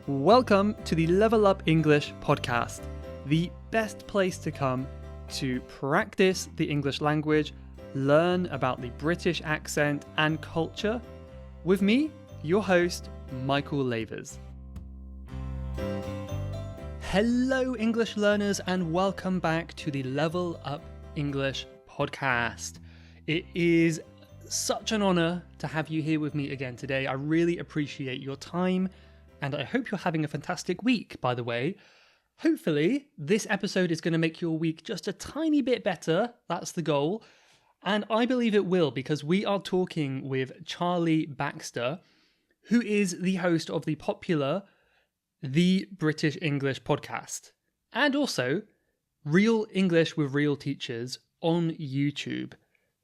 Welcome to the Level Up English podcast, the best place to come to practice the English language, learn about the British accent and culture, with me, your host, Michael Lavers. Hello, English learners, and welcome back to the Level Up English podcast. It is such an honor to have you here with me again today. I really appreciate your time, and I hope you're having a fantastic week, by the way. Hopefully, this episode is going to make your week just a tiny bit better. That's the goal. And I believe it will, because we are talking with Charlie Baxter, who is the host of the popular The British English podcast, and also Real English with Real Teachers on YouTube.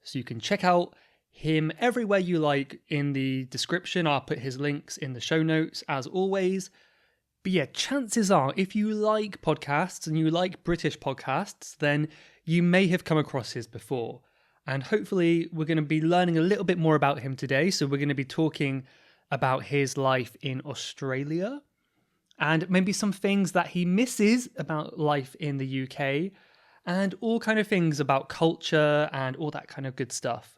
So you can check out him everywhere you like in the description. I'll put his links in the show notes as always. But yeah, chances are, if you like podcasts and you like British podcasts, then you may have come across his before. And hopefully we're going to be learning a little bit more about him today. So we're going to be talking about his life in Australia and maybe some things that he misses about life in the UK and all kind of things about culture and all that kind of good stuff.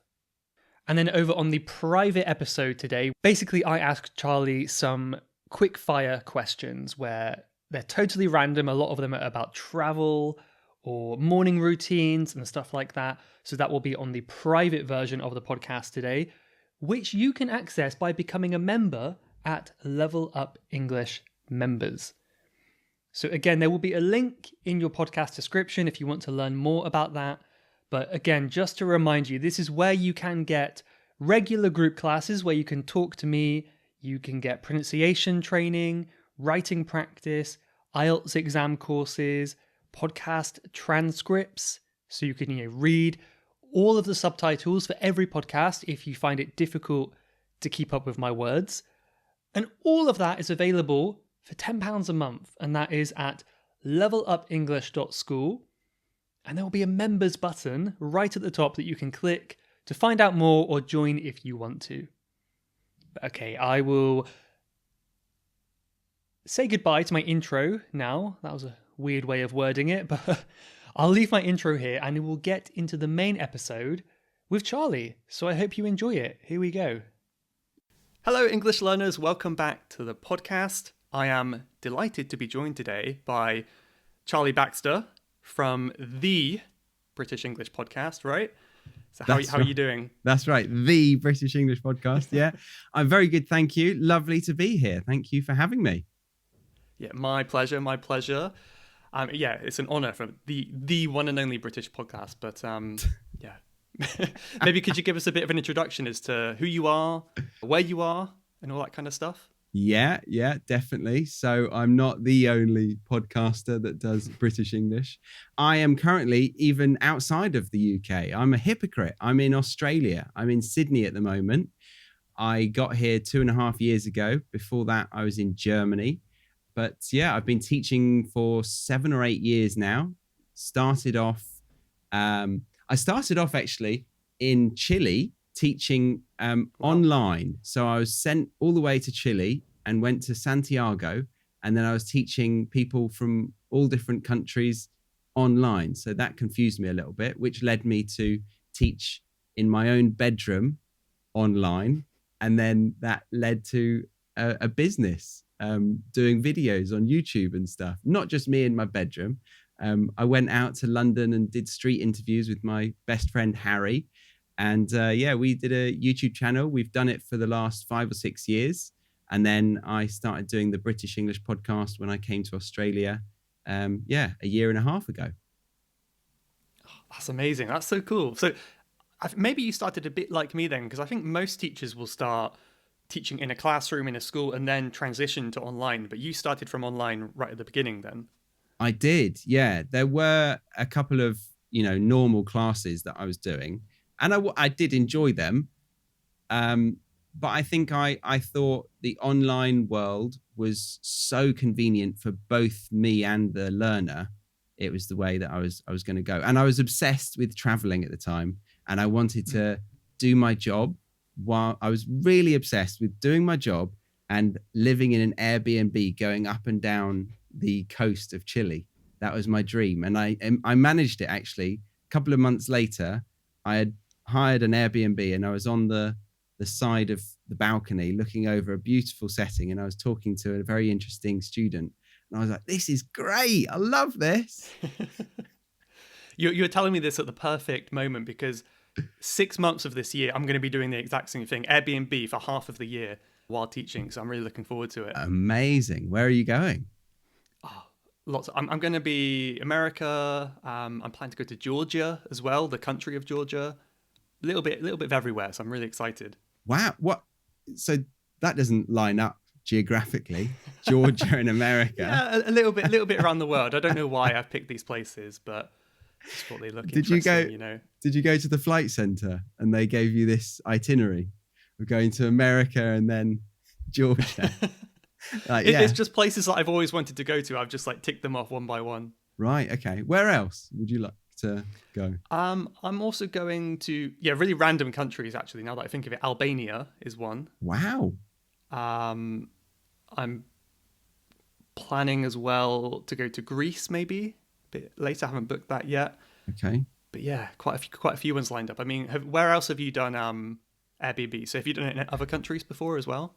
And then over on the private episode today, basically I asked Charlie some quick fire questions where they're totally random. A lot of them are about travel or morning routines and stuff like that. So that will be on the private version of the podcast today, which you can access by becoming a member at Level Up English Members. So again, there will be a link in your podcast description if you want to learn more about that. But again, just to remind you, this is where you can get regular group classes where you can talk to me, you can get pronunciation training, writing practice, IELTS exam courses, podcast transcripts, so you can read all of the subtitles for every podcast if you find it difficult to keep up with my words. And all of that is available for £10 a month, and that is at levelupenglish.school. And there will be a members button right at the top that you can click to find out more or join if you want to. But okay, I will say goodbye to my intro now. That was a weird way of wording it, but I'll leave my intro here and we'll get into the main episode with Charlie. So I hope you enjoy it. Here we go. Hello, English learners. Welcome back to the podcast. I am delighted to be joined today by Charlie Baxter from the British English podcast, right? So how are you doing? That's right. The British English podcast. Yeah. I'm very good. Thank you. Lovely to be here. Thank you for having me. Yeah, my pleasure. My pleasure. Yeah, it's an honor from the one and only British podcast. But yeah, maybe could you give us a bit of an introduction as to who you are, where you are, and all that kind of stuff? Yeah, definitely. So I'm not the only podcaster that does British English. I am currently even outside of the UK. I'm a hypocrite. I'm in Australia. I'm in Sydney at the moment. I got here 2.5 years ago. Before that, I was in Germany. But yeah, I've been teaching for 7 or 8 years now. I started off actually in Chile, teaching online. So I was sent all the way to Chile and went to Santiago, and then I was teaching people from all different countries online. So that confused me a little bit, which led me to teach in my own bedroom online, and then that led to a business doing videos on YouTube and stuff. Not just me in my bedroom. I went out to London and did street interviews with my best friend Harry. And we did a YouTube channel. We've done it for the last 5 or 6 years. And then I started doing the British English podcast when I came to Australia, a 1.5 years ago. Oh, that's amazing. That's so cool. So maybe you started a bit like me then, because I think most teachers will start teaching in a classroom, in a school, and then transition to online. But you started from online right at the beginning then. I did, yeah. There were a couple of, normal classes that I was doing. And I did enjoy them. But I think I thought the online world was so convenient for both me and the learner. It was the way that I was going to go. And I was obsessed with traveling at the time. And I wanted to do my job while I was really obsessed with doing my job and living in an Airbnb going up and down the coast of Chile. That was my dream. And I managed it actually. A couple of months later, I had hired an Airbnb and I was on the side of the balcony looking over a beautiful setting, and I was talking to a very interesting student. And I was like, this is great. I love this. You're telling me this at the perfect moment, because 6 months of this year, I'm going to be doing the exact same thing, Airbnb for half of the year while teaching. So I'm really looking forward to it. Amazing. Where are you going? Oh, lots. I'm going to be America. I'm planning to go to Georgia as well, the country of Georgia. A little bit of everywhere. So I'm really excited. Wow. What? So that doesn't line up geographically. Georgia and America. Yeah, a little bit around the world. I don't know why I've picked these places, but just thought they look interesting. Did you go to the flight center and they gave you this itinerary of going to America and then Georgia? It's just places that I've always wanted to go to. I've just like ticked them off one by one. Right. Okay. Where else would you like to go? I'm also going to really random countries actually. Now that I think of it, Albania is one. Wow. I'm planning as well to go to Greece maybe a bit later. I haven't booked that yet. Okay. But yeah, quite a few ones lined up. I mean, where else have you done Airbnb? So have you done it in other countries before as well?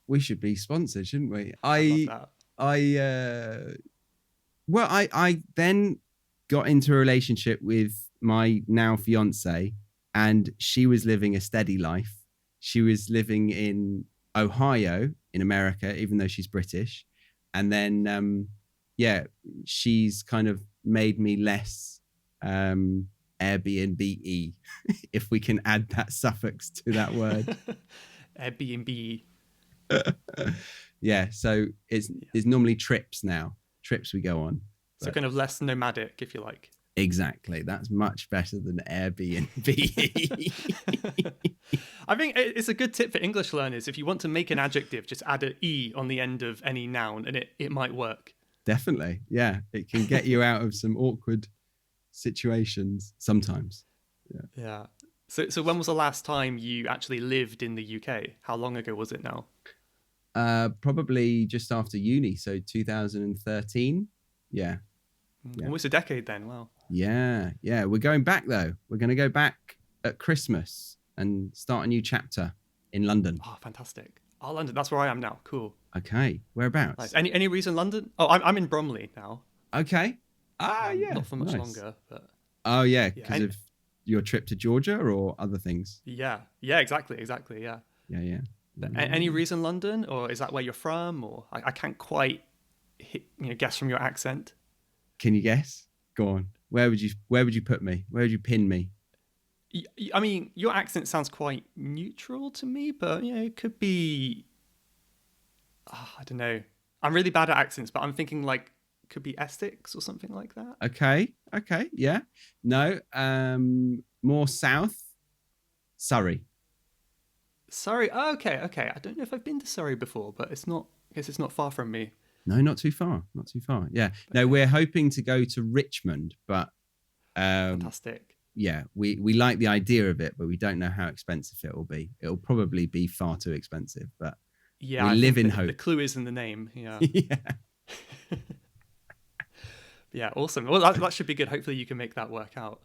We should be sponsored, shouldn't we? I then got into a relationship with my now fiance, and she was living a steady life. She was living in Ohio in America, even though she's British. And then, she's kind of made me less Airbnb-y, if we can add that suffix to that word. Airbnb. Yeah, so it's normally trips now. Trips we go on. So kind of less nomadic, if you like. Exactly. That's much better than Airbnb. I think it's a good tip for English learners. If you want to make an adjective, just add an E on the end of any noun and it might work. Definitely. Yeah. It can get you out of some awkward situations sometimes. Yeah. So when was the last time you actually lived in the UK? How long ago was it now? Probably just after uni. So 2013. Yeah. Almost a decade then. Wow. Yeah. We're going back though. We're going to go back at Christmas and start a new chapter in London. Oh, fantastic. Oh, London. That's where I am now. Cool. Okay. Whereabouts? Nice. Any reason London? Oh, I'm in Bromley now. Okay. Yeah. Not for much longer, but. Oh yeah, because of your trip to Georgia or other things. Yeah. Exactly. Yeah. Yeah. But any reason London, or is that where you're from? Or I can't quite guess from your accent. Can you guess? Go on. Where would you put me? Where would you pin me? I mean, your accent sounds quite neutral to me, but it could be. I don't know. I'm really bad at accents, but I'm thinking like could be Essex or something like that. Okay. Yeah. No. More south. Surrey. Oh, okay. I don't know if I've been to Surrey before, but I guess it's not far from me. No, not too far. Yeah. No, we're hoping to go to Richmond, but fantastic. Yeah, we like the idea of it, but we don't know how expensive it will be. It'll probably be far too expensive, but we live in hope. The clue is in the name. Yeah. Yeah. Yeah, awesome. Well, that should be good. Hopefully you can make that work out.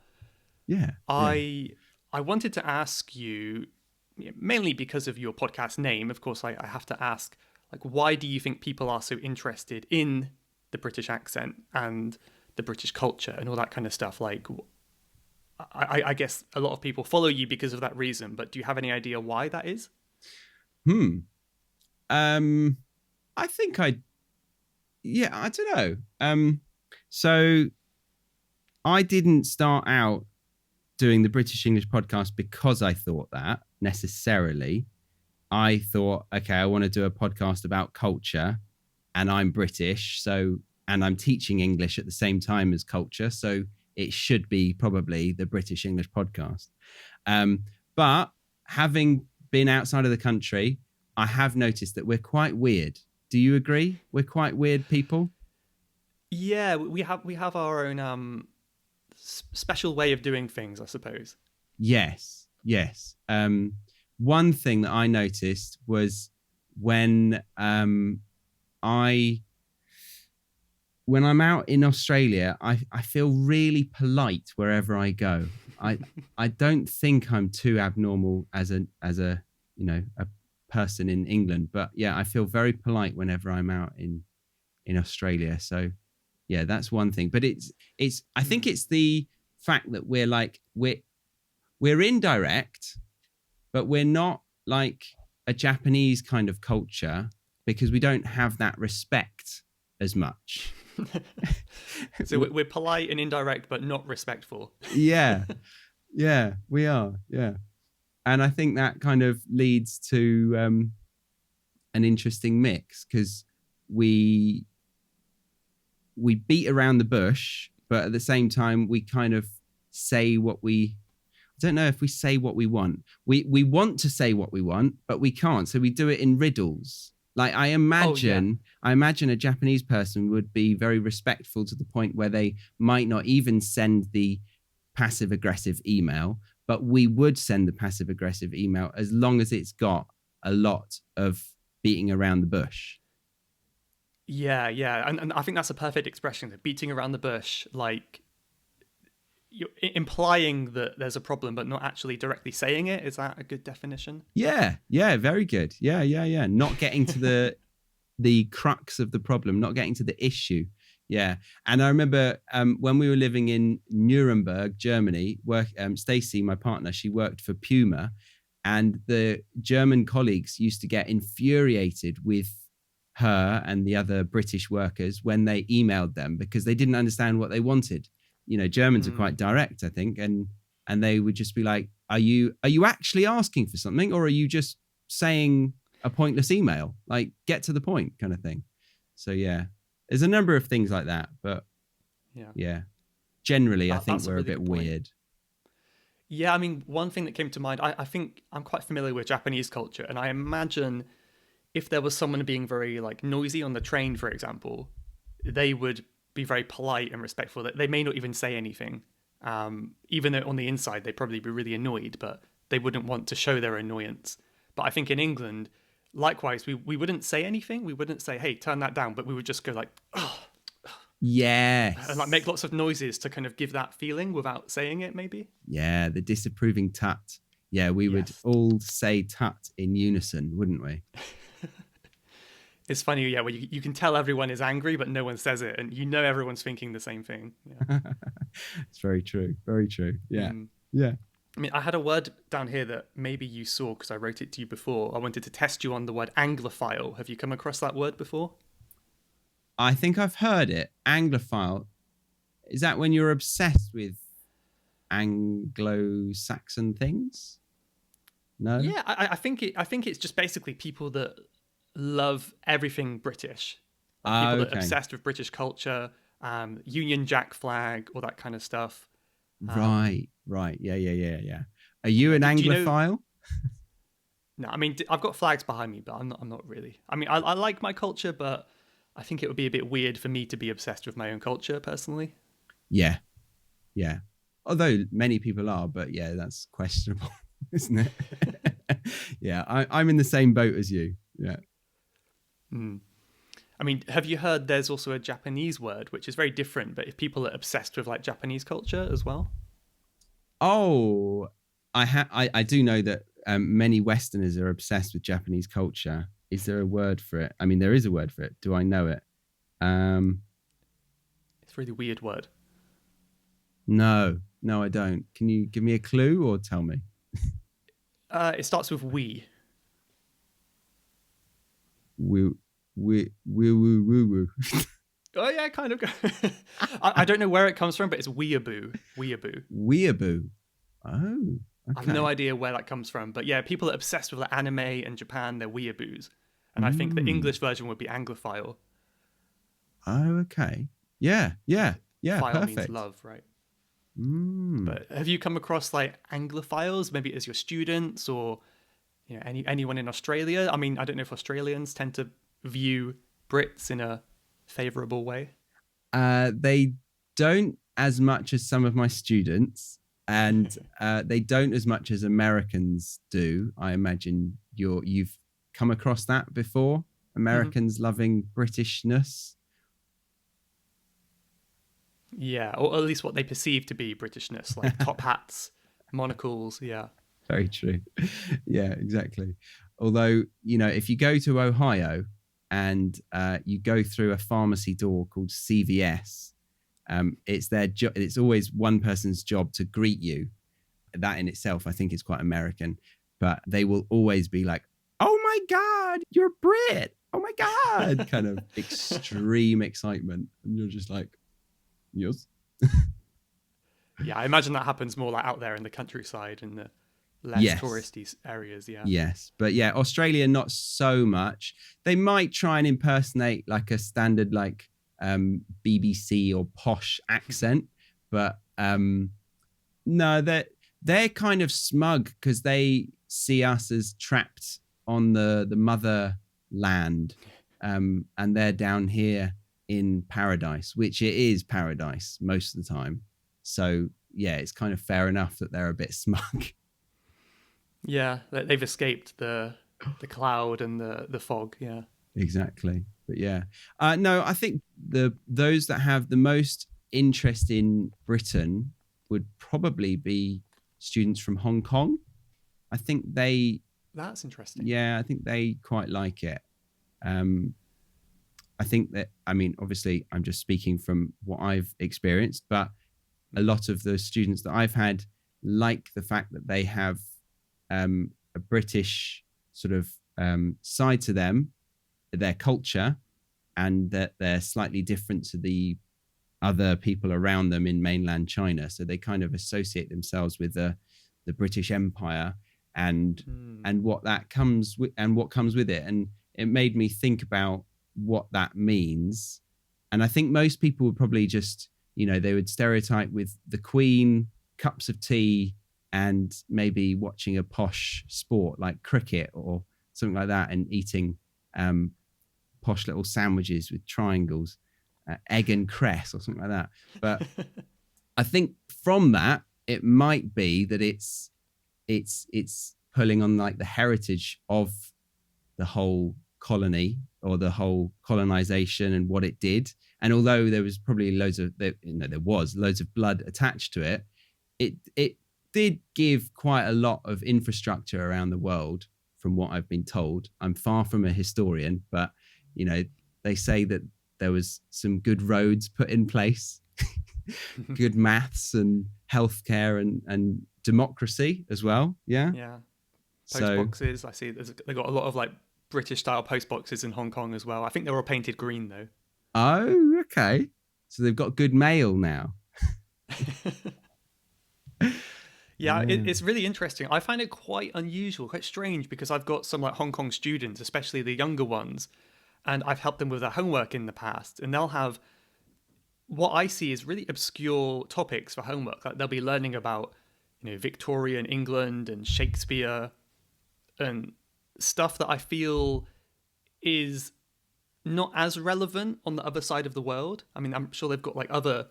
Yeah. I wanted to ask you, mainly because of your podcast name, of course, I have to ask, like, why do you think people are so interested in the British accent and the British culture and all that kind of stuff? Like, I guess a lot of people follow you because of that reason, but do you have any idea why that is? I think I don't know. So I didn't start out doing the British English podcast because I thought that necessarily. I thought, okay, I want to do a podcast about culture, and I'm British, and I'm teaching English at the same time as culture, so it should be probably the British English podcast. But having been outside of the country, I have noticed that we're quite weird. Do you agree? We're quite weird people. Yeah, we have our own special way of doing things, I suppose. Yes. One thing that I noticed was when when I'm out in Australia, I feel really polite wherever I go. I don't think I'm too abnormal as a a person in England, but yeah, I feel very polite whenever I'm out in Australia. So yeah, that's one thing. But I think it's the fact that we're indirect, but we're not like a Japanese kind of culture because we don't have that respect as much. So we're polite and indirect, but not respectful. Yeah, we are. Yeah, and I think that kind of leads to an interesting mix because we beat around the bush, but at the same time we kind of say what we. I don't know if we say what we want. We want to say what we want, but we can't. So we do it in riddles. Like I imagine a Japanese person would be very respectful to the point where they might not even send the passive aggressive email, but we would send the passive aggressive email as long as it's got a lot of beating around the bush. Yeah, and I think that's a perfect expression. The beating around the bush, like you're implying that there's a problem, but not actually directly saying it. Is that a good definition? Yeah, very good. Yeah. Not getting to the crux of the problem, not getting to the issue. Yeah, and I remember when we were living in Nuremberg, Germany. Stacey, my partner, she worked for Puma, and the German colleagues used to get infuriated with her and the other British workers when they emailed them because they didn't understand what they wanted. Germans are quite direct, I think, and they would just be like, are you actually asking for something, or are you just saying a pointless email? Like, get to the point kind of thing. So yeah, there's a number of things like that, but yeah. Generally, I think we're a bit weird. Yeah, I mean, one thing that came to mind, I think I'm quite familiar with Japanese culture, and I imagine if there was someone being very like noisy on the train, for example, they would be very polite and respectful. They may not even say anything, even though on the inside they'd probably be really annoyed, but they wouldn't want to show their annoyance. But I think in England, likewise, we wouldn't say anything. We wouldn't say, hey, turn that down, but we would just go like, oh. Yes. And like make lots of noises to kind of give that feeling without saying it, maybe. Yeah, the disapproving tut. Yeah, we would all say tut in unison, wouldn't we? It's funny, yeah, where you can tell everyone is angry, but no one says it, and everyone's thinking the same thing. Yeah. It's very true. Very true. Yeah. Yeah. I mean, I had a word down here that maybe you saw because I wrote it to you before. I wanted to test you on the word Anglophile. Have you come across that word before? I think I've heard it. Anglophile. Is that when you're obsessed with Anglo-Saxon things? No? Yeah, I think it's just basically people that love everything British. Like people that are obsessed with British culture, Union Jack flag, all that kind of stuff. Right. Yeah. Are you an Anglophile? No, I mean, I've got flags behind me, but I'm not really. I mean, I like my culture, but I think it would be a bit weird for me to be obsessed with my own culture personally. Yeah. Although many people are, but yeah, that's questionable, isn't it? Yeah, I'm in the same boat as you. Yeah. I mean, have you heard there's also a Japanese word, which is very different, but if people are obsessed with like Japanese culture as well? Oh, I do know that many Westerners are obsessed with Japanese culture. Is there a word for it? I mean, there is a word for it. Do I know it? It's a really weird word. No, I don't. Can you give me a clue or tell me? It starts with we. Woo. Oh yeah, kind of. I don't know where it comes from, but it's weeaboo. Weeaboo. Oh. Okay. I have no idea where that comes from, but yeah, people are obsessed with like anime and Japan. They're weeaboos, and I think the English version would be Anglophile. Oh, okay. Yeah. Phile Perfect. means love, right? But have you come across like Anglophiles, maybe as your students or anyone in Australia? I mean, I don't know if Australians tend to view Brits in a favourable way. They don't as much as some of my students. And they don't as much as Americans do. I imagine you've come across that before? Americans loving Britishness? Yeah, or at least what they perceive to be Britishness, like top hats, monocles. Yeah. Very true. Yeah, exactly. Although, if you go to Ohio and you go through a pharmacy door called CVS, it's their job. It's always one person's job to greet you. That in itself, I think, is quite American. But they will always be like, "Oh my God, you're Brit! Oh my God!" kind of extreme excitement, and you're just like, "Yes." Yeah, I imagine that happens more like out there in the countryside in the less touristy areas. Yeah. Yes. But yeah, Australia, not so much. They might try and impersonate like a standard like BBC or posh accent. But no, they're kind of smug because they see us as trapped on the motherland. And they're down here in paradise, which it is paradise most of the time. So yeah, it's kind of fair enough that they're a bit smug. Yeah, they've escaped the cloud and the fog. Yeah, exactly. But yeah, no, I think those that have the most interest in Britain would probably be students from Hong Kong. I think that's interesting. Yeah, I think they quite like it. I think that, obviously I'm just speaking from what I've experienced, but a lot of the students that I've had like the fact that they have a British sort of side to them, their culture, and that they're slightly different to the other people around them in mainland China. So they kind of associate themselves with the British Empire and what that comes with and what comes with it. And it made me think about what that means. And I think most people would probably just, they would stereotype with the Queen, cups of tea, and maybe watching a posh sport like cricket or something like that, and eating posh little sandwiches with triangles, egg and cress or something like that. But I think from that, it might be that it's pulling on like the heritage of the whole colony or the whole colonization and what it did. And although there was probably there was loads of blood attached to it, it did give quite a lot of infrastructure around the world, from what I've been told. I'm far from a historian, but they say that there was some good roads put in place, good maths and healthcare and democracy as well. Yeah. Yeah. Post boxes. I see they got a lot of like British style post boxes in Hong Kong as well. I think they were painted green though. Oh, okay. So they've got good mail now. Yeah, it's really interesting. I find it quite unusual, quite strange, because I've got some like Hong Kong students, especially the younger ones, and I've helped them with their homework in the past, and they'll have what I see is really obscure topics for homework. Like they'll be learning about, Victorian England and Shakespeare and stuff that I feel is not as relevant on the other side of the world. I mean, I'm sure they've got like other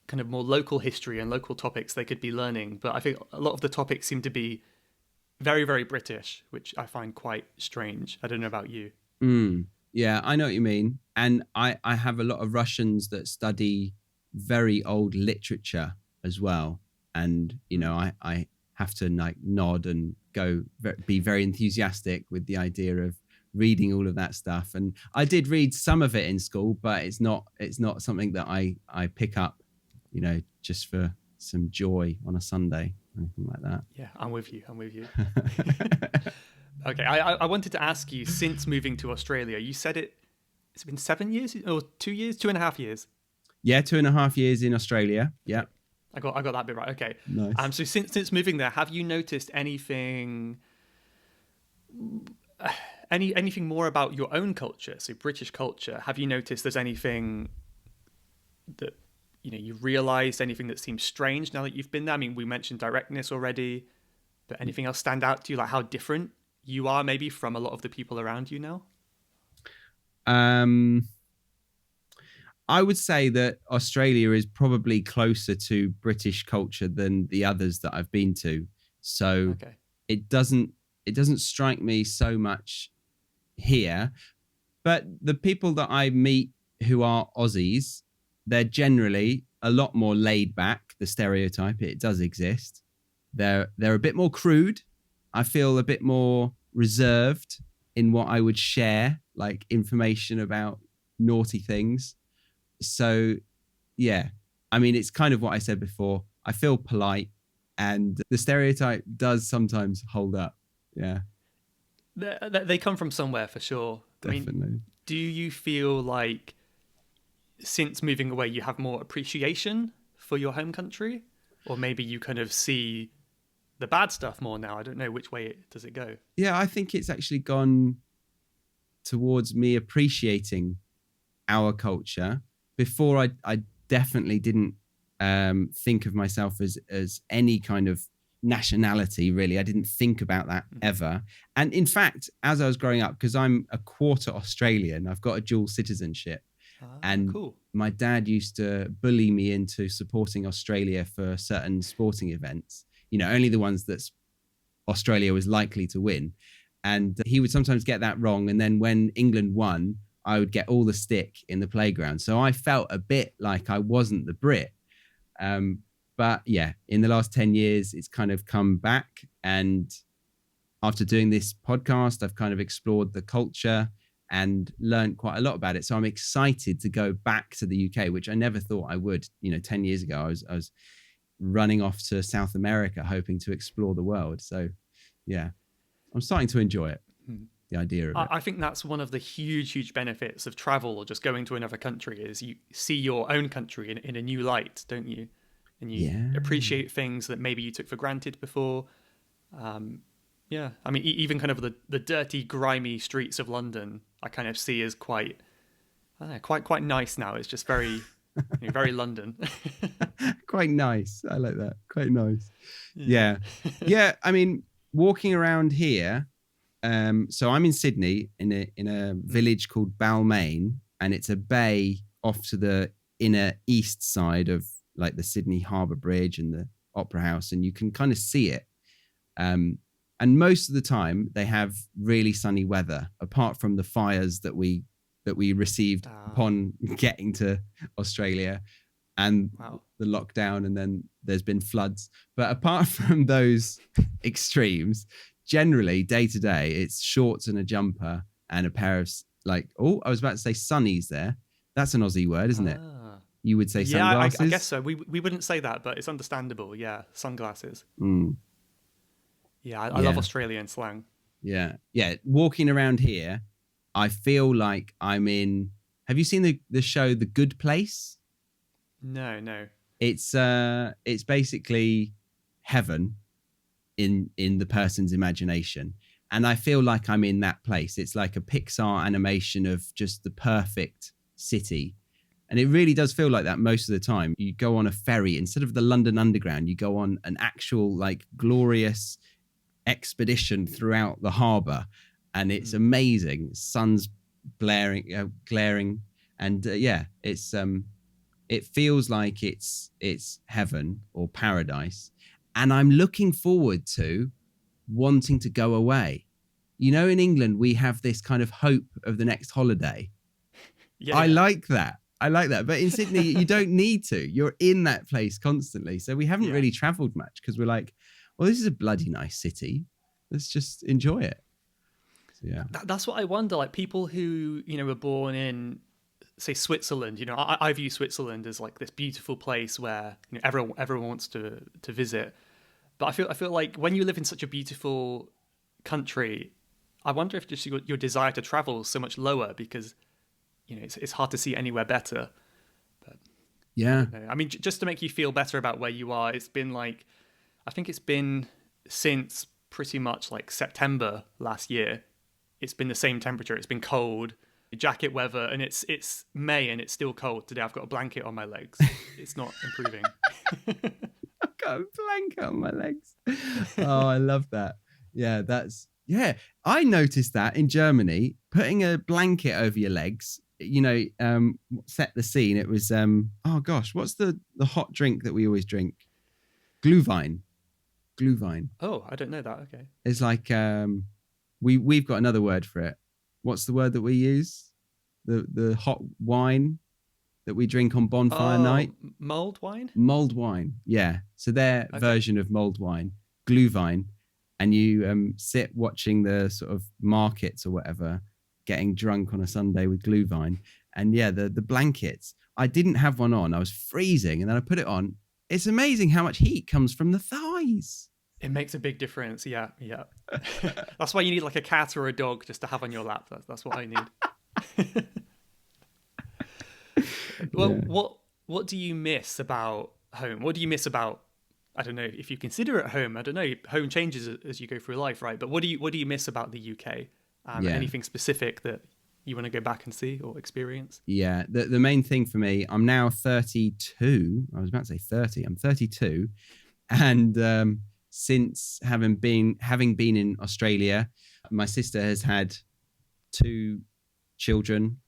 kind of more local history and local topics they could be learning, but I think a lot of the topics seem to be very, very British, which I find quite strange. I don't know about you. Yeah, I know what you mean. And I have a lot of Russians that study very old literature as well. And, I have to like nod and be very enthusiastic with the idea of reading all of that stuff. And I did read some of it in school, but it's not something that I pick up, just for some joy on a Sunday or anything like that. Yeah, I'm with you. Okay, I wanted to ask you, since moving to Australia, you said it's been 7 years or 2 years, 2.5 years? Yeah, 2.5 years in Australia. Yeah. I got that bit right. Okay. Nice. So since moving there, have you noticed anything more about your own culture, so British culture? Have you noticed there's anything that you realised, anything that seems strange now that you've been there? I mean, we mentioned directness already, but anything else stand out to you, like how different you are maybe from a lot of the people around you now? I would say that Australia is probably closer to British culture than the others that I've been to. So it doesn't strike me so much here. But the people that I meet who are Aussies, they're generally a lot more laid back. The stereotype, it does exist. They're a bit more crude. I feel a bit more reserved in what I would share, like information about naughty things. So, yeah, I mean, it's kind of what I said before. I feel polite, and the stereotype does sometimes hold up. Yeah, They come from somewhere for sure. definitely. I mean, do you feel like since moving away, you have more appreciation for your home country? Or maybe you kind of see the bad stuff more now? I don't know which way does it go. Yeah, I think it's actually gone towards me appreciating our culture. Before, I definitely didn't think of myself as any kind of nationality, really. I didn't think about that ever. And in fact, as I was growing up, because I'm a quarter Australian, I've got a dual citizenship. And cool. My dad used to bully me into supporting Australia for certain sporting events, only the ones that Australia was likely to win. And he would sometimes get that wrong. And then when England won, I would get all the stick in the playground. So I felt a bit like I wasn't the Brit. But yeah, in the last 10 years, it's kind of come back. And after doing this podcast, I've kind of explored the culture and learned quite a lot about it. So I'm excited to go back to the UK, which I never thought I would. 10 years ago, I was running off to South America, hoping to explore the world. So yeah, I'm starting to enjoy it. The idea of it. I think that's one of the huge benefits of travel or just going to another country is you see your own country in a new light, don't you? And you appreciate things that maybe you took for granted before. Yeah, I mean, even kind of the dirty, grimy streets of London, I kind of see as quite nice now. It's just very, very London. Quite nice. I like that. Quite nice. Yeah. I mean, walking around here. So I'm in Sydney in a village called Balmain, and it's a bay off to the inner east side of like the Sydney Harbour Bridge and the Opera House, and you can kind of see it. And most of the time they have really sunny weather, apart from the fires that we received upon getting to Australia and the lockdown, and then there's been floods. But apart from those extremes, generally day to day, it's shorts and a jumper and a pair of I was about to say sunnies there. That's an Aussie word, isn't it? You would say sunglasses? Yeah, I guess so. We wouldn't say that, but it's understandable. Yeah, sunglasses. Yeah, I love Australian slang. Yeah. Walking around here, I feel like I'm in... Have you seen the show The Good Place? No. It's basically heaven in the person's imagination. And I feel like I'm in that place. It's like a Pixar animation of just the perfect city. And it really does feel like that most of the time. You go on a ferry, instead of the London Underground, you go on an actual like glorious expedition throughout the harbour. And it's amazing. Sun's glaring. And it feels like it's heaven or paradise. And I'm looking forward to wanting to go away. In England, we have this kind of hope of the next holiday. I like that. But in Sydney, you don't need to. You're in that place constantly. So we haven't really traveled much because we're like, well, this is a bloody nice city. Let's just enjoy it. So, yeah. That's what I wonder. Like people who, were born in, say, Switzerland, I view Switzerland as like this beautiful place where everyone wants to visit. But I feel like when you live in such a beautiful country, I wonder if just your desire to travel is so much lower because, it's hard to see anywhere better. But yeah, I mean, just to make you feel better about where you are, it's been like, I think it's been since pretty much like September last year. It's been the same temperature. It's been cold, jacket weather, and it's May and it's still cold. Today I've got a blanket on my legs. It's not improving. I've got a blanket on my legs. Oh, I love that. Yeah, I noticed that in Germany, putting a blanket over your legs, set the scene. It was, what's the hot drink that we always drink? Glühwein. Oh, I don't know that. Okay. It's like, we've got another word for it. what's the word that we use? The hot wine that we drink on bonfire night. Mulled wine. Mulled wine, yeah. So their version of mulled wine, glühwein, and you sit watching the sort of markets or whatever, getting drunk on a Sunday with glühwein. And yeah, the blankets. I didn't have one on. I was freezing, and then I put it on. It's amazing how much heat comes from the thighs. It makes a big difference. Yeah. That's why you need like a cat or a dog just to have on your lap. That's what I need. Well, Yeah. what do you miss about home? What do you miss about, I don't know if you consider it home. I don't know. Home changes as you go through life, right? But what do you miss about the UK? Anything specific that you want to go back and see or experience? Yeah. The main thing for me, I'm now 32. I was about to say 30. I'm 32, and since having been in Australia, my sister has had 2 children.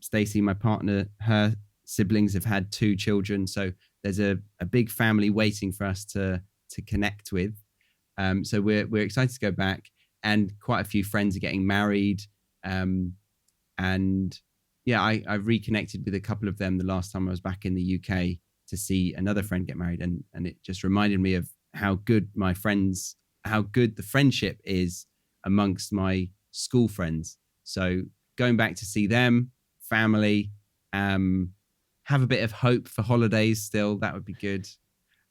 Stacey, my partner, her siblings have had 2 children, so there's a big family waiting for us to connect with. So we're excited to go back, and quite a few friends are getting married. And yeah, I've reconnected with a couple of them the last time I was back in the UK to see another friend get married, and it just reminded me of how good the friendship is amongst my school friends. So going back to see them, family, have a bit of hope for holidays still, that would be good.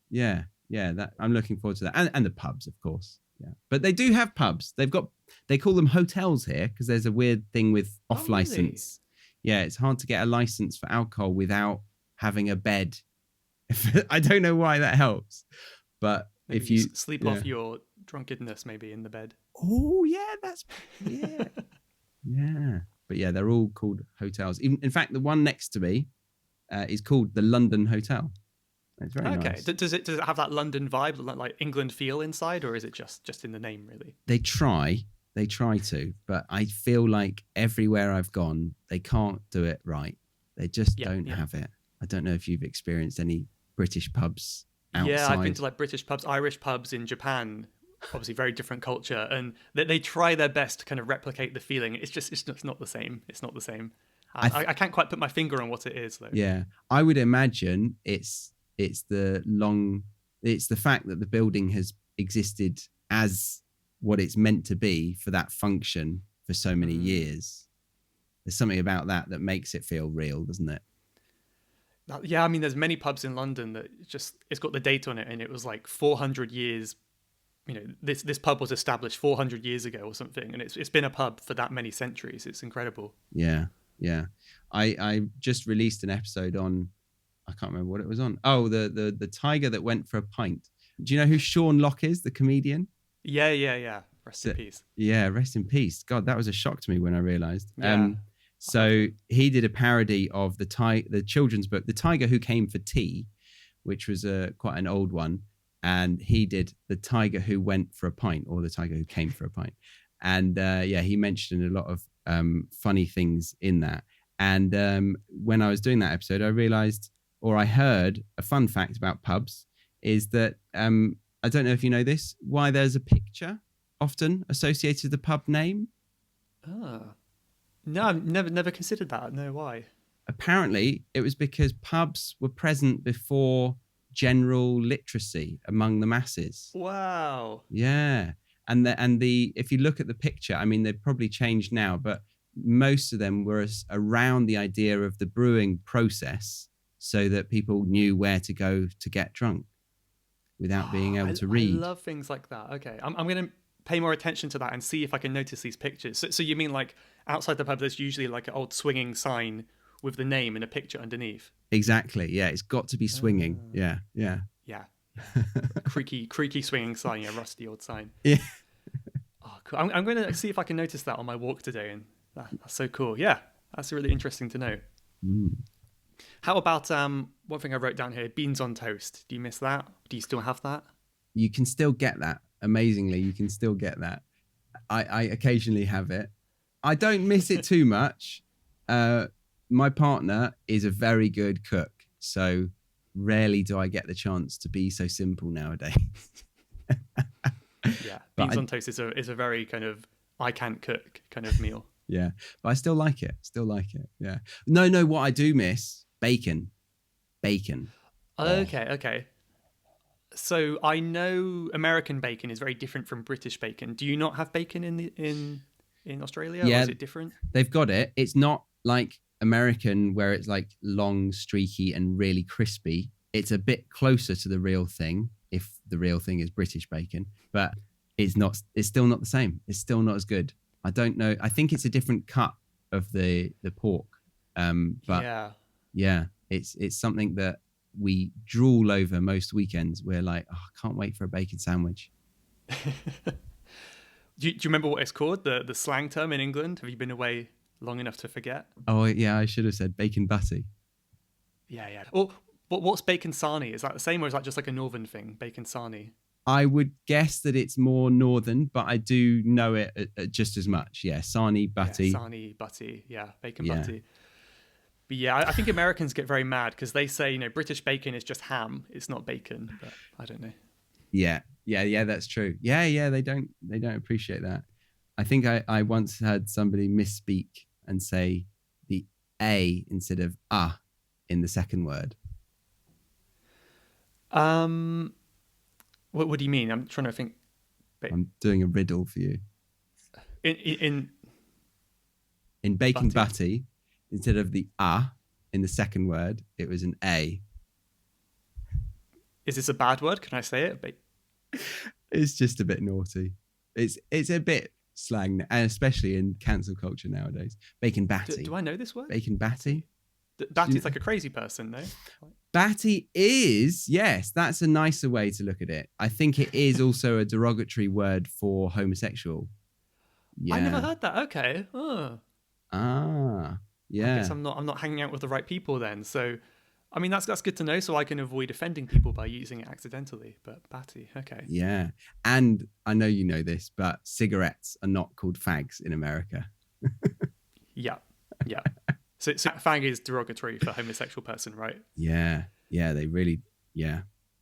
Yeah, that I'm looking forward to that. And the pubs, of course. Yeah. But they do have pubs. They call them hotels here because there's a weird thing with off license. Really? Yeah, it's hard to get a license for alcohol without having a bed. I don't know why that helps. But maybe if you sleep off your drunkenness maybe in the bed. Oh, yeah, yeah. But yeah, they're all called hotels. In fact, the one next to me is called the London Hotel. It's very nice. Does it have that London vibe, like England feel inside, or is it just in the name really? They try to, but I feel like everywhere I've gone, they can't do it right. They just don't have it. I don't know if you've experienced any British pubs outside. Yeah, I've been to like British pubs, Irish pubs in Japan. Obviously, very different culture, and they try their best to kind of replicate the feeling. It's just not the same. It's not the same. I can't quite put my finger on what it is though. Yeah, I would imagine it's the fact that the building has existed as what it's meant to be for that function for so many years. There's something about that makes it feel real, doesn't it? Yeah, I mean, there's many pubs in London that it's got the date on it, and it was like 400 years. You know, this pub was established 400 years ago or something, and it's been a pub for that many centuries. It's incredible. Yeah. I just released an episode on, I can't remember what it was on. Oh, the tiger that went for a pint. Do you know who Sean Locke is, the comedian? Yeah. Rest in peace. Yeah, rest in peace. God, that was a shock to me when I realized. Yeah. So he did a parody of the children's book, The Tiger Who Came for Tea, which was quite an old one. And he did The Tiger Who Went for a Pint, or The Tiger Who Came for a Pint. And he mentioned a lot of funny things in that. And when I was doing that episode, I realized, or I heard a fun fact about pubs, is that, I don't know if you know this, why there's a picture often associated with the pub name. No, I've never considered that. No, why? Apparently, it was because pubs were present before general literacy among the masses. Wow. Yeah. And if you look at the picture, I mean, they've probably changed now, but most of them were around the idea of the brewing process so that people knew where to go to get drunk without being able to read. I love things like that. Okay. I'm going to pay more attention to that and see if I can notice these pictures. So you mean like outside the pub, there's usually like an old swinging sign with the name and a picture underneath? Exactly. Yeah. It's got to be swinging. Yeah. creaky swinging sign. Yeah. Rusty old sign. Yeah. Oh, cool. I'm going to see if I can notice that on my walk today. And that's so cool. Yeah. That's really interesting to know. How about one thing I wrote down here, beans on toast? Do you miss that? Do you still have that? You can still get that. Amazingly, you can still get that. I occasionally have it. I don't miss it too much. My partner is a very good cook, so rarely do I get the chance to be so simple nowadays. Yeah, beans on toast is a very kind of I can't cook kind of meal. Yeah, but I still like it. Yeah. No. What I do miss, bacon. Oh, Okay. So I know American bacon is very different from British bacon. Do you not have bacon in Australia, or yeah. is it different? They've got it. It's not like American where it's like long, streaky, and really crispy. It's a bit closer to the real thing, if the real thing is British bacon, but it's not. It's still not the same. It's still not as good. I don't know. I think it's a different cut of the pork. But yeah, it's something that we drool over most weekends. We're like, oh, I can't wait for a bacon sandwich. Do you remember what it's called? The slang term in England? Have you been away long enough to forget? Oh yeah, I should have said bacon butty. Yeah. Oh, but what's bacon sarnie? Is that the same, or is that just like a northern thing? Bacon sarnie. I would guess that it's more northern, but I do know it just as much. Yeah, sarnie, butty. Yeah, sarnie, butty. Yeah, bacon butty. But yeah, I think Americans get very mad because they say, British bacon is just ham. It's not bacon. But I don't know. Yeah, that's true. Yeah, they don't appreciate that. I think I once heard somebody misspeak and say the A instead of in the second word. What do you mean? I'm trying to think. I'm doing a riddle for you. In bacon butty, instead of the in the second word, it was an A. Is this a bad word? Can I say it? It's just a bit naughty. It's a bit slang, and especially in cancel culture nowadays. Bacon batty. Do I know this word? Bacon batty. Batty's like a crazy person, no? Batty is, yes, that's a nicer way to look at it. I think it is also a derogatory word for homosexual. Yeah. I never heard that. Okay. Oh. Yeah. I guess I'm not hanging out with the right people then. So, I mean, that's good to know, so I can avoid offending people by using it accidentally. But batty, okay. Yeah. And I know you know this, but cigarettes are not called fags in America. Yeah. So fag is derogatory for a homosexual person, right? Yeah. They really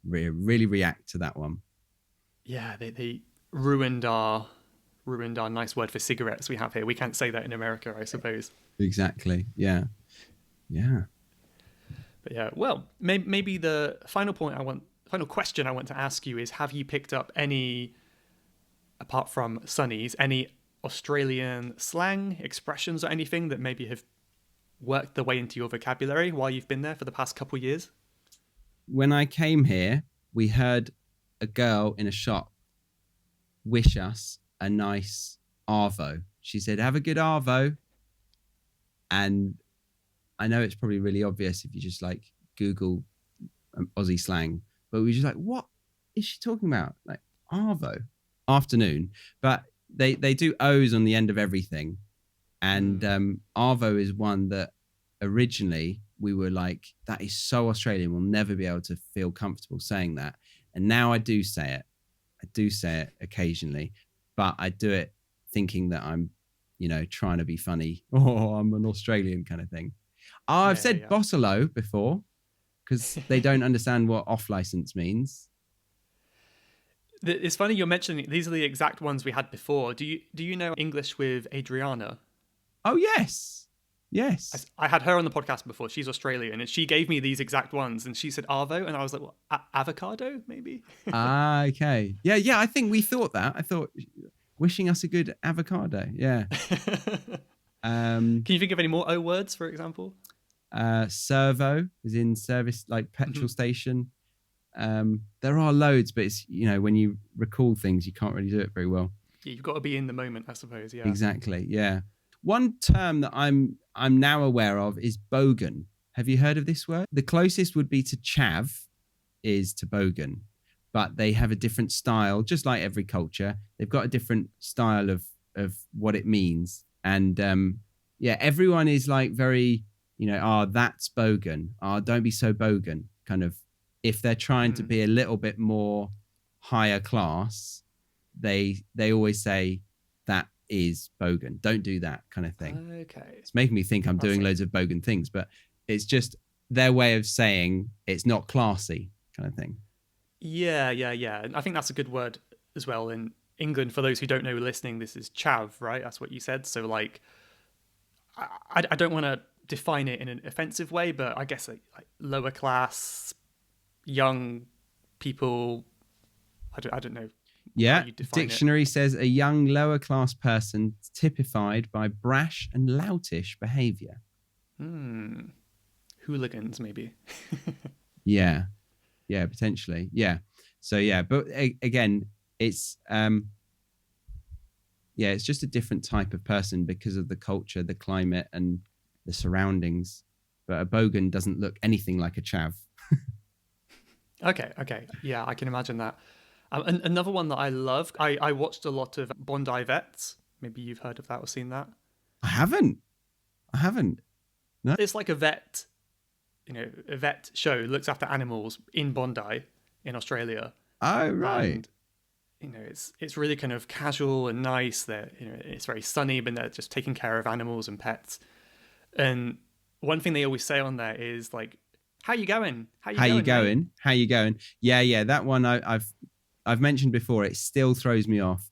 react to that one. Yeah, they ruined our nice word for cigarettes we have here. We can't say that in America, I suppose. Exactly. Yeah. But yeah, well, maybe the final question I want to ask you is: have you picked up any, apart from Sunnies, any Australian slang expressions or anything that maybe have worked their way into your vocabulary while you've been there for the past couple of years? When I came here, we heard a girl in a shop wish us a nice arvo. She said, "Have a good arvo." And I know it's probably really obvious if you just like Google Aussie slang, but we were just like, what is she talking about? Like arvo, afternoon. But they do O's on the end of everything. And arvo is one that originally we were like, that is so Australian. We'll never be able to feel comfortable saying that. And now I do say it. I do say it occasionally, but I do it thinking that I'm, trying to be funny. Oh, I'm an Australian kind of thing. I've said bossolo before because they don't understand what off license means. It's funny you're mentioning these are the exact ones we had before. Do you know English with Adriana? Oh, yes. I had her on the podcast before. She's Australian, and she gave me these exact ones, and she said arvo, and I was like, what, avocado, maybe? Okay. Yeah, I think we thought that. I thought wishing us a good avocado. Yeah. Can you think of any more O words, for example? Servo is in service, like petrol station. There are loads, but it's, when you recall things, you can't really do it very well. Yeah, you've got to be in the moment, I suppose. Yeah. Exactly. Yeah. One term that I'm now aware of is bogan. Have you heard of this word? The closest would be to chav is to bogan, but they have a different style, just like every culture. They've got a different style of what it means. And everyone is like very, that's bogan. Don't be so bogan. Kind of, if they're trying to be a little bit more higher class, they always say that is bogan. Don't do that kind of thing. Okay. It's making me think I'm doing loads of bogan things, but it's just their way of saying it's not classy kind of thing. Yeah. And I think that's a good word as well. And England, for those who don't know listening, this is chav, right? That's what you said. So like, I don't want to define it in an offensive way, but I guess like lower class, young people. I don't know. Yeah, how you define dictionary says a young lower class person typified by brash and loutish behaviour. Hooligans, maybe. Yeah, potentially. Yeah. So yeah, but again, it's it's just a different type of person because of the culture, the climate, and the surroundings. But a bogan doesn't look anything like a chav. Okay. Yeah, I can imagine that. And another one that I loved, I watched a lot of Bondi Vets. Maybe you've heard of that or seen that. I haven't. No. It's like a vet show, looks after animals in Bondi in Australia. Oh, right. And, it's really kind of casual and nice. It's very sunny, but they're just taking care of animals and pets. And one thing they always say on there is like, "How you going? How you going? How you going?" Yeah. That one I've mentioned before. It still throws me off.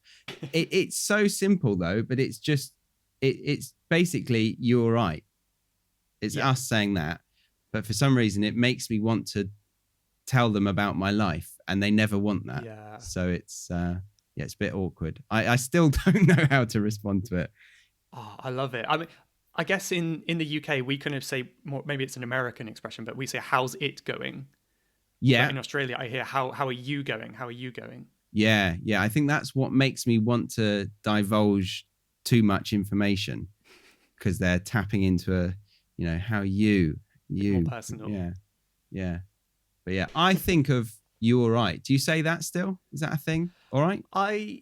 It's so simple though, but it's just it's basically "you all right." It's us saying that, but for some reason it makes me want to tell them about my life, and they never want that. Yeah. So it's it's a bit awkward. I still don't know how to respond to it. Oh, I love it. I mean, I guess in the UK we kind of say more. Maybe it's an American expression, but we say "How's it going?" Yeah. But in Australia, I hear "How are you going? How are you going?" Yeah. I think that's what makes me want to divulge too much information, because they're tapping into a, how you more personal. Yeah. But yeah, I think of "you all right." Do you say that still? Is that a thing? All right. I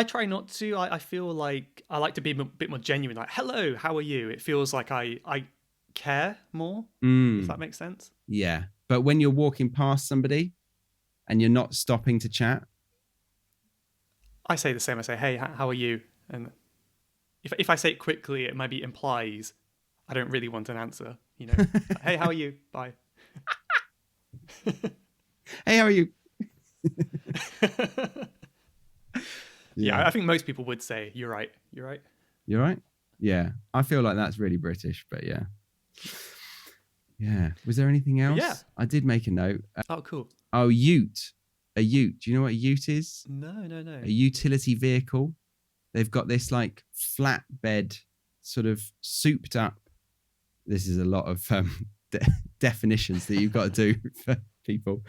try not to. I feel like I like to be a bit more genuine. Like, "Hello, how are you?" It feels like I care more. If that makes sense. Yeah. But when you're walking past somebody and you're not stopping to chat, I say the same. I say, "Hey, how are you?" And if I say it quickly, it maybe implies I don't really want an answer. "Hey, how are you?" Bye. "Hey, how are you?" Yeah, I think most people would say, "You're right. You're right." You're right. Yeah. I feel like that's really British, but yeah. Yeah. Was there anything else? Yeah. I did make a note. Oh, cool. Oh, ute. A ute. Do you know what a ute is? No. A utility vehicle. They've got this like flatbed, sort of souped up. This is a lot of definitions that you've got to do for people.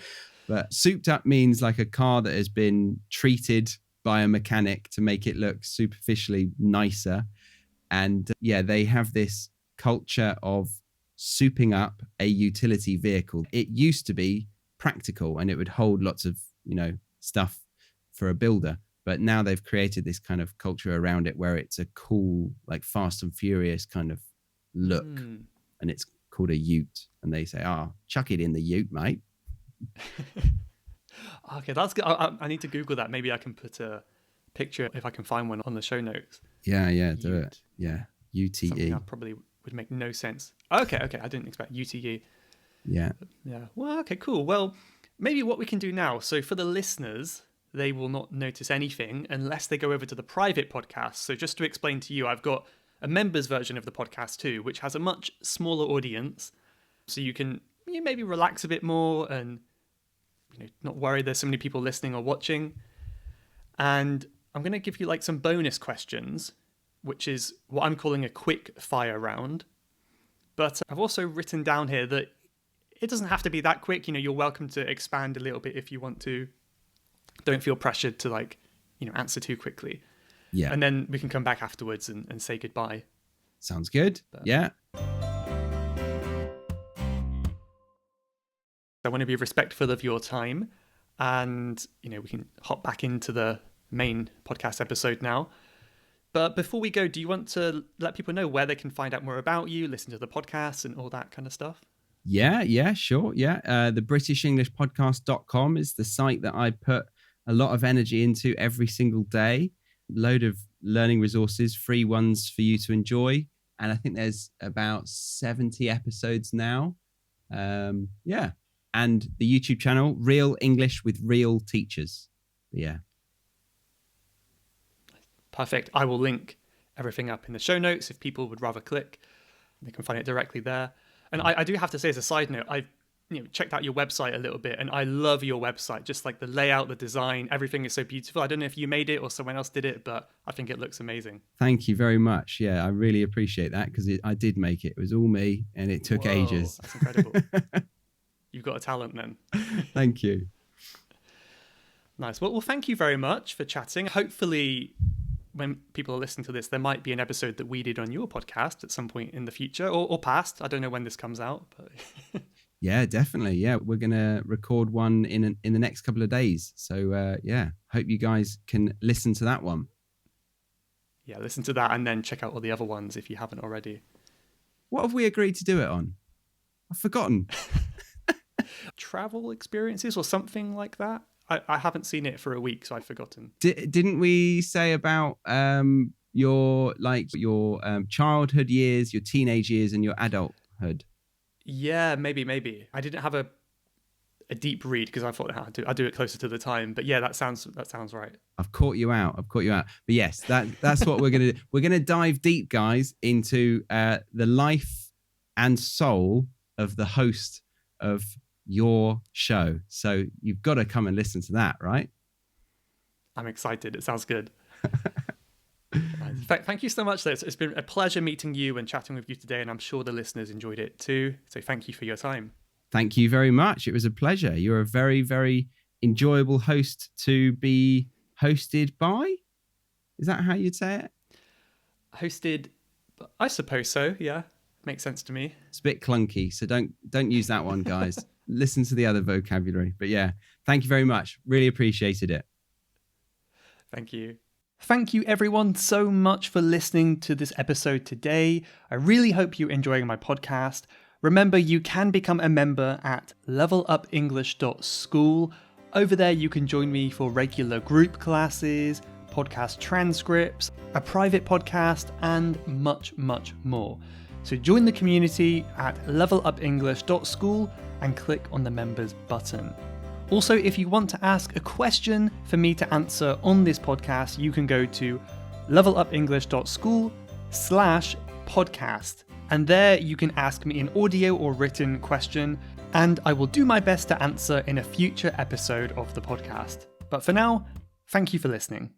But souped up means like a car that has been treated by a mechanic to make it look superficially nicer. And they have this culture of souping up a utility vehicle. It used to be practical and it would hold lots of, stuff for a builder. But now they've created this kind of culture around it where it's a cool, like Fast and Furious kind of look. And it's called a ute. And they say, chuck it in the ute, mate. Okay, that's good. I need to Google that. Maybe I can put a picture if I can find one on the show notes. Yeah, do it. Yeah, UTE. Something that probably would make no sense. Okay, I didn't expect UTE. Yeah. Well, okay, cool. Well, maybe what we can do now. So for the listeners, they will not notice anything unless they go over to the private podcast. So just to explain to you, I've got a members version of the podcast too, which has a much smaller audience. So you can maybe relax a bit more and not worry there's so many people listening or watching. And I'm going to give you like some bonus questions, which is what I'm calling a quick fire round. But I've also written down here that it doesn't have to be that quick. You're welcome to expand a little bit if you want to. Don't feel pressured to answer too quickly. Yeah. And then we can come back afterwards and say goodbye. Sounds good. Yeah. I want to be respectful of your time, and we can hop back into the main podcast episode now. But before we go, do you want to let people know where they can find out more about you, listen to the podcast and all that kind of stuff? Yeah, sure. Yeah. The BritishEnglishPodcast.com is the site that I put a lot of energy into every single day. Load of learning resources, free ones for you to enjoy. And I think there's about 70 episodes now. Yeah. And the YouTube channel, Real English with Real Teachers. Yeah. Perfect. I will link everything up in the show notes if people would rather click. They can find it directly there. And I do have to say, as a side note, I've checked out your website a little bit, and I love your website. Just like the layout, the design, everything is so beautiful. I don't know if you made it or someone else did it, but I think it looks amazing. Thank you very much. Yeah, I really appreciate that, because I did make it. It was all me, and it took ages. That's incredible. You've got a talent then. Thank you. Nice. Well, thank you very much for chatting. Hopefully, when people are listening to this, there might be an episode that we did on your podcast at some point in the future or past. I don't know when this comes out, but yeah, definitely. Yeah, we're gonna record one in the next couple of days. So yeah, hope you guys can listen to that one. Yeah, listen to that and then check out all the other ones if you haven't already. What have we agreed to do it on? I've forgotten. Travel experiences or something like that. I haven't seen it for a week, so I've forgotten. Didn't we say about your childhood years, your teenage years, and your adulthood? Yeah, maybe. I didn't have a deep read because I thought I'd do it closer to the time. But yeah, that sounds right. I've caught you out. But yes, that's what we're gonna do. We're gonna dive deep, guys, into the life and soul of the host of your show. So you've got to come and listen to that, right? I'm excited. It sounds good. Thank you so much, though. It's been a pleasure meeting you and chatting with you today, and I'm sure the listeners enjoyed it too. So thank you for your time. Thank you very much. It was a pleasure. You're a very, very enjoyable host to be hosted by. Is that how you'd say it? Hosted, I suppose so. Yeah, makes sense to me. It's a bit clunky, so don't use that one, guys. Listen to the other vocabulary. But yeah, thank you very much. Really appreciated it. Thank you. Thank you everyone so much for listening to this episode today. I really hope you're enjoying my podcast. Remember, you can become a member at levelupenglish.school. Over there, you can join me for regular group classes, podcast transcripts, a private podcast, and much, much more. So join the community at levelupenglish.school and click on the members button. Also, if you want to ask a question for me to answer on this podcast, you can go to levelupenglish.school/podcast. And there you can ask me an audio or written question, and I will do my best to answer in a future episode of the podcast. But for now, thank you for listening.